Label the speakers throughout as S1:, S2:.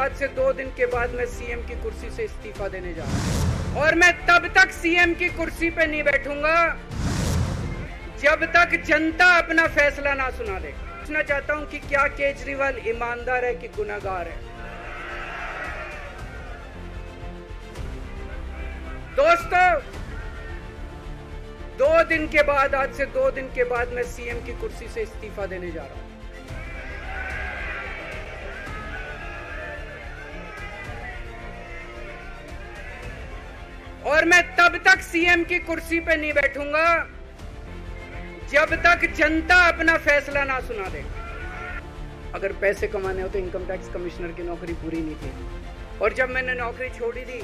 S1: आज से 2 दिन के बाद मैं सीएम की कुर्सी से इस्तीफा देने जा रहा हूं और मैं तब तक सीएम की कुर्सी पे नहीं बैठूंगा जब तक जनता अपना फैसला ना सुना दे। पूछना चाहता हूं कि क्या केजरीवाल ईमानदार है कि गुनहगार है? दोस्तों, 2 दिन के बाद, आज से 2 दिन के बाद मैं सीएम की कुर्सी से इस्तीफा देने जा रहा हूं। और मैं तब तक सीएम की कुर्सी पे नहीं बैठूंगा जब तक जनता अपना फैसला ना सुना दे। अगर पैसे कमाने हो तो इनकम टैक्स कमिश्नर की नौकरी पूरी नहीं थी, और जब मैंने नौकरी छोड़ी थी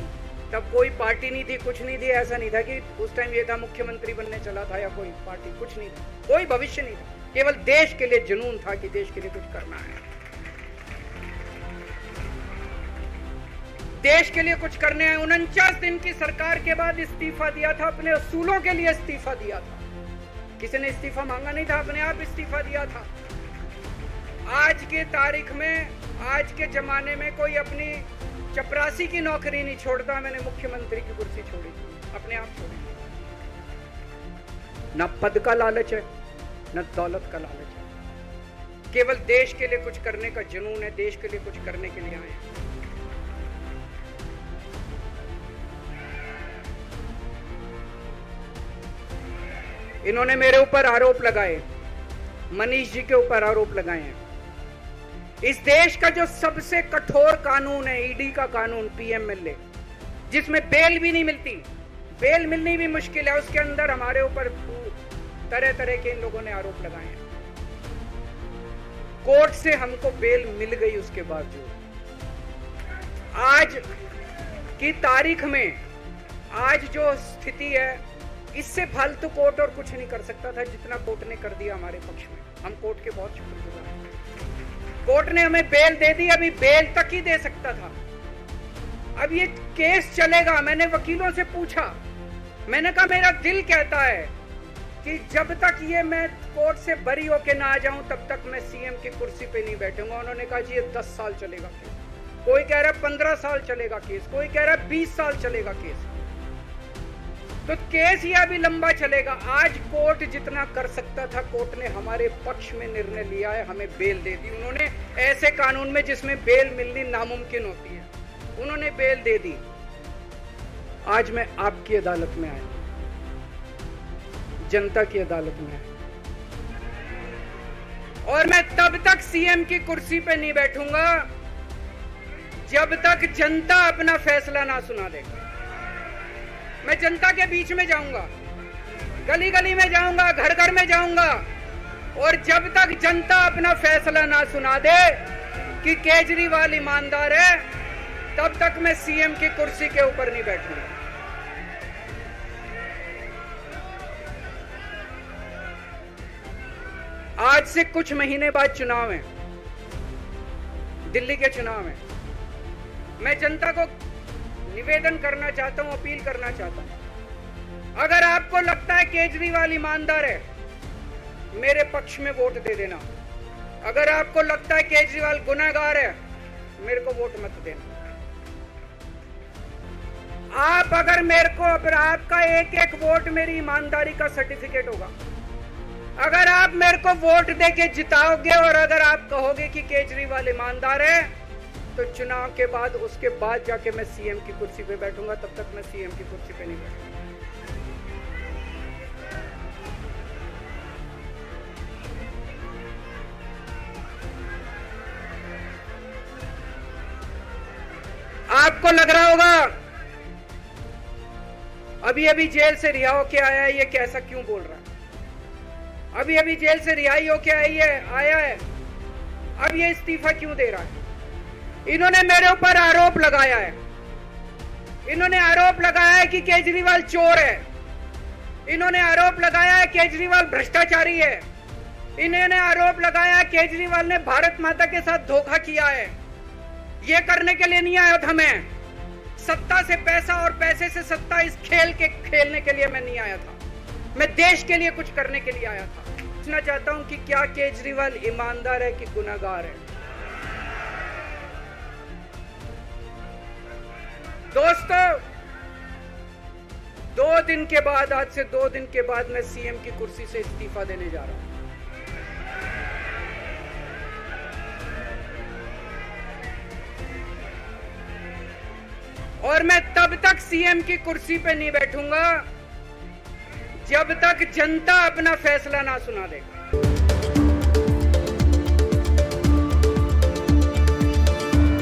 S1: तब कोई पार्टी नहीं थी, कुछ नहीं थी। ऐसा नहीं था कि उस टाइम ये था मुख्यमंत्री बनने चला था या कोई पार्टी, कुछ नहीं था, कोई भविष्य नहीं था। केवल देश के लिए जुनून था कि देश के लिए कुछ करना है, देश के लिए कुछ करने हैं। 49 दिन की सरकार के बाद इस्तीफा दिया था, अपने असूलों के लिए इस्तीफा दिया था। किसी ने इस्तीफा मांगा नहीं था, अपने आप इस्तीफा दिया था। आज के तारीख में, आज के जमाने में कोई अपनी चपरासी की नौकरी नहीं छोड़ता। मैंने मुख्यमंत्री की कुर्सी छोड़ी, अपने आप छोड़ी। न पद का लालच है, न दौलत का लालच है, केवल देश के लिए कुछ करने का जुनून है, देश के लिए कुछ करने के लिए आए हैं। इन्होंने मेरे ऊपर आरोप लगाए, मनीष जी के ऊपर आरोप लगाए हैं। इस देश का जो सबसे कठोर कानून है, ईडी का कानून, पीएमएलए, जिसमें बेल भी नहीं मिलती, बेल मिलनी भी मुश्किल है, उसके अंदर हमारे ऊपर तरह तरह के इन लोगों ने आरोप लगाए हैं। कोर्ट से हमको बेल मिल गई, उसके बावजूद आज की तारीख में, आज जो स्थिति है, इससे फालतू कोर्ट और कुछ नहीं कर सकता था जितना कोर्ट ने कर दिया हमारे पक्ष में। हम कोर्ट के बहुत शुक्रगुजार हैं। कोर्ट ने हमें बेल दे दी, अभी बेल तक ही दे सकता था। अब ये केस चलेगा। मैंने वकीलों से पूछा, मैंने कहा मेरा दिल कहता है कि जब तक ये मैं कोर्ट से बरी होके ना आ जाऊं तब तक मैं सीएम की कुर्सी पे नहीं बैठूंगा। उन्होंने कहा जी ये 10 साल चलेगा केस, कोई कह रहा है 15 साल चलेगा केस, कोई कह रहा है 20 साल चलेगा केस। तो केस ये अभी लंबा चलेगा। आज कोर्ट जितना कर सकता था, कोर्ट ने हमारे पक्ष में निर्णय लिया है, हमें बेल दे दी। उन्होंने ऐसे कानून में जिसमें बेल मिलनी नामुमकिन होती है, उन्होंने बेल दे दी। आज मैं आपकी अदालत में आया, जनता की अदालत में आया, और मैं तब तक सीएम की कुर्सी पे नहीं बैठूंगा जब तक जनता अपना फैसला ना सुना देगा। मैं जनता के बीच में जाऊंगा, गली गली में जाऊंगा, घर घर में जाऊंगा, और जब तक जनता अपना फैसला ना सुना दे कि केजरीवाल ईमानदार है, तब तक मैं सीएम की कुर्सी के ऊपर नहीं बैठूंगा। आज से कुछ महीने बाद चुनाव है, दिल्ली के चुनाव है। मैं जनता को निवेदन करना चाहता हूं, अपील करना चाहता हूं, अगर आपको लगता है केजरीवाल ईमानदार है, मेरे पक्ष में वोट दे देना। अगर आपको लगता है केजरीवाल गुनहगार है, मेरे को वोट मत देना। आप अगर मेरे को, अगर आपका एक एक वोट मेरी ईमानदारी का सर्टिफिकेट होगा। अगर आप मेरे को वोट देके जिताओगे और अगर आप कहोगे कि केजरीवाल ईमानदार है, तो चुनाव के बाद, उसके बाद जाके मैं सीएम की कुर्सी पे बैठूंगा। तब तक मैं सीएम की कुर्सी पे नहीं बैठूंगा। आपको लग रहा होगा अभी अभी जेल से रिहा होके आया है, ये कैसा क्यों बोल रहा है? अभी अभी जेल से रिहाई होके आया है, अब ये इस्तीफा क्यों दे रहा है? इन्होंने मेरे ऊपर आरोप लगाया है, इन्होंने आरोप लगाया है कि केजरीवाल चोर है, इन्होंने आरोप लगाया है केजरीवाल भ्रष्टाचारी है, इन्होंने आरोप लगाया है केजरीवाल ने भारत माता के साथ धोखा किया है। ये करने के लिए नहीं आया था मैं, सत्ता से पैसा और पैसे से सत्ता, इस खेल के खेलने के लिए मैं नहीं आया था। मैं देश के लिए कुछ करने के लिए आया था। पूछना चाहता हूं कि क्या केजरीवाल ईमानदार है कि गुनहगार है? दोस्तों, 2 दिन के बाद, आज से 2 दिन के बाद मैं सीएम की कुर्सी से इस्तीफा देने जा रहा हूं। और मैं तब तक सीएम की कुर्सी पे नहीं बैठूंगा जब तक जनता अपना फैसला ना सुना देगा।